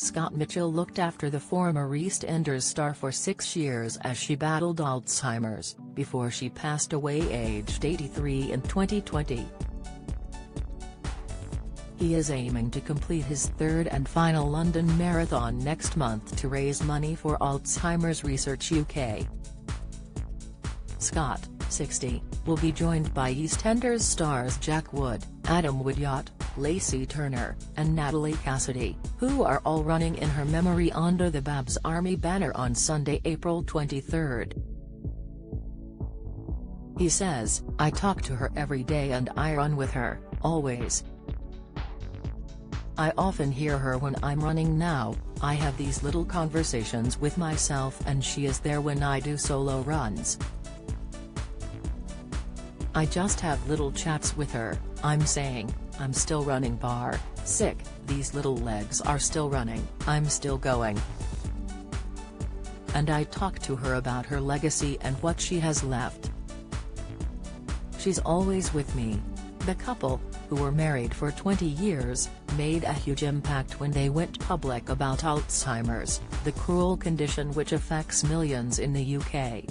Scott Mitchell looked after the former EastEnders star for 6 years as she battled Alzheimer's, before she passed away aged 83 in 2020. He is aiming to complete his third and final London Marathon next month to raise money for Alzheimer's Research UK. Scott, 60, will be joined by EastEnders stars Jack Wood, Adam Woodyard, Lacey Turner, and Natalie Cassidy, who are all running in her memory under the Babs Army banner on Sunday, April 23. He says, "I talk to her every day and I run with her, always. I often hear her when I'm running now. I have these little conversations with myself and she is there when I do solo runs. I just have little chats with her. I'm saying, I'm still running bar, sick, these little legs are still running, I'm still going. And I talk to her about her legacy and what she has left. She's always with me." The couple, who were married for 20 years, made a huge impact when they went public about Alzheimer's, the cruel condition which affects millions in the UK.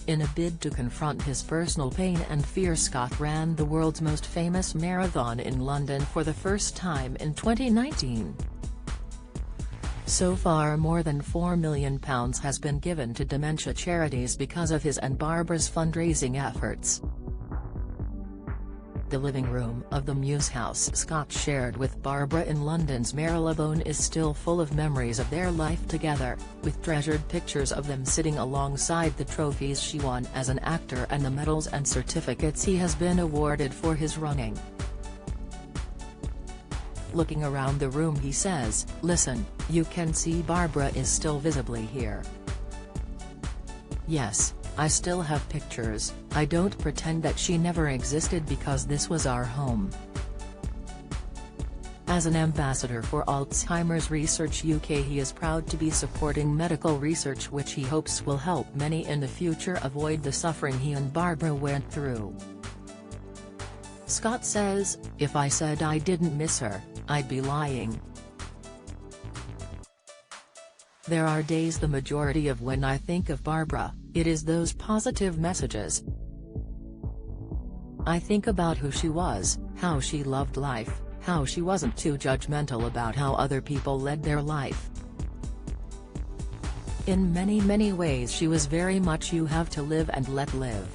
In a bid to confront his personal pain and fear, Scott ran the world's most famous marathon in London for the first time in 2019. So far more than £4 million has been given to dementia charities because of his and Barbara's fundraising efforts. The living room of the Muse house Scott shared with Barbara in London's Marylebone is still full of memories of their life together, with treasured pictures of them sitting alongside the trophies she won as an actor and the medals and certificates he has been awarded for his running. Looking around the room, he says, "Listen, you can see Barbara is still visibly here. Yes, I still have pictures. I don't pretend that she never existed because this was our home." As an ambassador for Alzheimer's Research UK, he is proud to be supporting medical research which he hopes will help many in the future avoid the suffering he and Barbara went through. Scott says, "If I said I didn't miss her, I'd be lying. There are days, the majority of when I think of Barbara, it is those positive messages. I think about who she was, how she loved life, how she wasn't too judgmental about how other people led their life. In many ways she was very much you have to live and let live."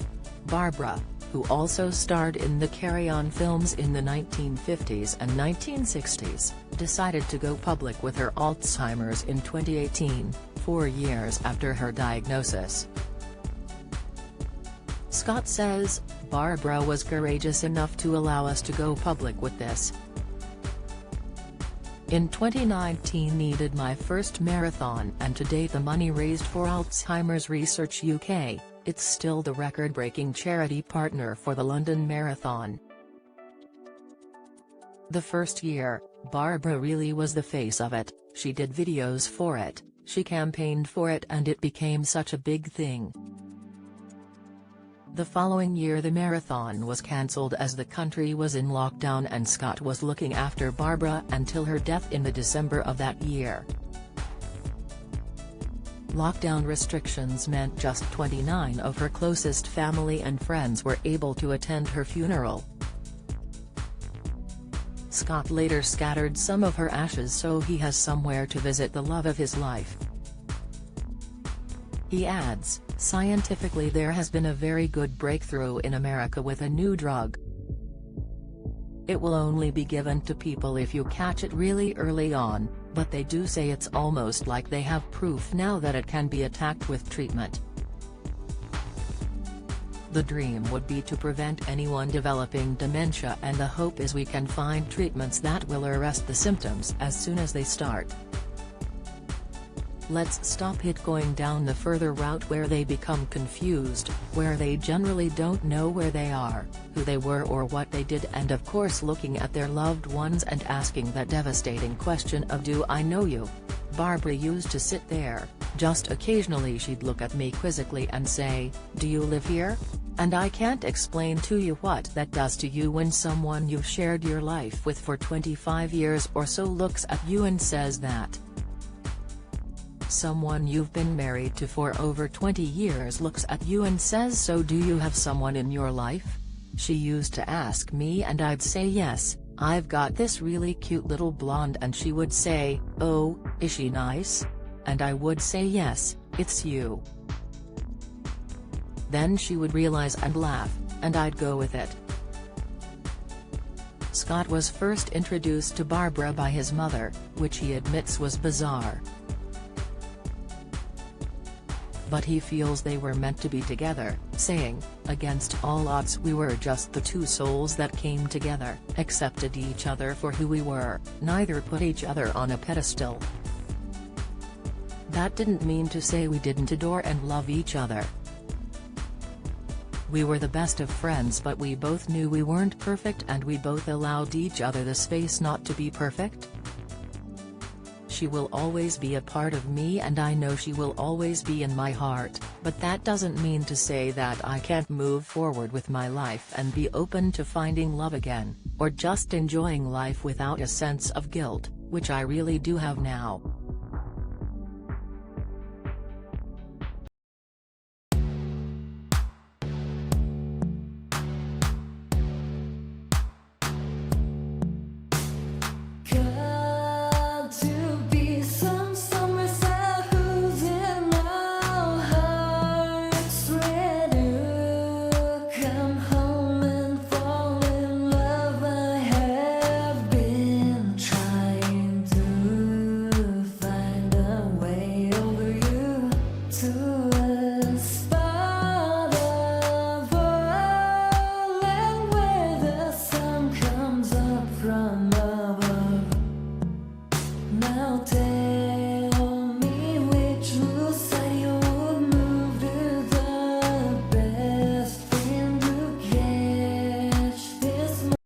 Barbara, who also starred in the Carry On films in the 1950s and 1960s, decided to go public with her Alzheimer's in 2018, 4 years after her diagnosis. Scott says, "Barbara was courageous enough to allow us to go public with this. In 2019 needed my first marathon, and to date the money raised for Alzheimer's Research UK, it's still the record-breaking charity partner for the London Marathon. The first year, Barbara really was the face of it. She did videos for it, she campaigned for it, and it became such a big thing. The following year the marathon was cancelled as the country was in lockdown, and Scott was looking after Barbara until her death in the December of that year. Lockdown restrictions meant just 29 of her closest family and friends were able to attend her funeral. Scott later scattered some of her ashes so he has somewhere to visit the love of his life." He adds, "Scientifically there has been a very good breakthrough in America with a new drug. It will only be given to people if you catch it really early on, but they do say it's almost like they have proof now that it can be attacked with treatment. The dream would be to prevent anyone developing dementia, and the hope is we can find treatments that will arrest the symptoms as soon as they start. Let's stop it going down the further route where they become confused, where they generally don't know where they are, who they were or what they did, and of course looking at their loved ones and asking that devastating question of do I know you?" Barbara used to sit there, just occasionally she'd look at me quizzically and say, "Do you live here?" And I can't explain to you what that does to you when someone you've shared your life with for 25 years or so looks at you and says that. Someone you've been married to for over 20 years looks at you and says, "So do you have someone in your life?" She used to ask me and I'd say yes, "I've got this really cute little blonde," and she would say, "Oh, is she nice?" And I would say, "Yes, it's you." Then she would realize and laugh, and I'd go with it. Scott was first introduced to Barbara by his mother, which he admits was bizarre. But he feels they were meant to be together, saying, "Against all odds we were just the two souls that came together, accepted each other for who we were, neither put each other on a pedestal." That didn't mean to say we didn't adore and love each other. We were the best of friends, but we both knew we weren't perfect and we both allowed each other the space not to be perfect. She will always be a part of me and I know she will always be in my heart, but that doesn't mean to say that I can't move forward with my life and be open to finding love again, or just enjoying life without a sense of guilt, which I really do have now. Now take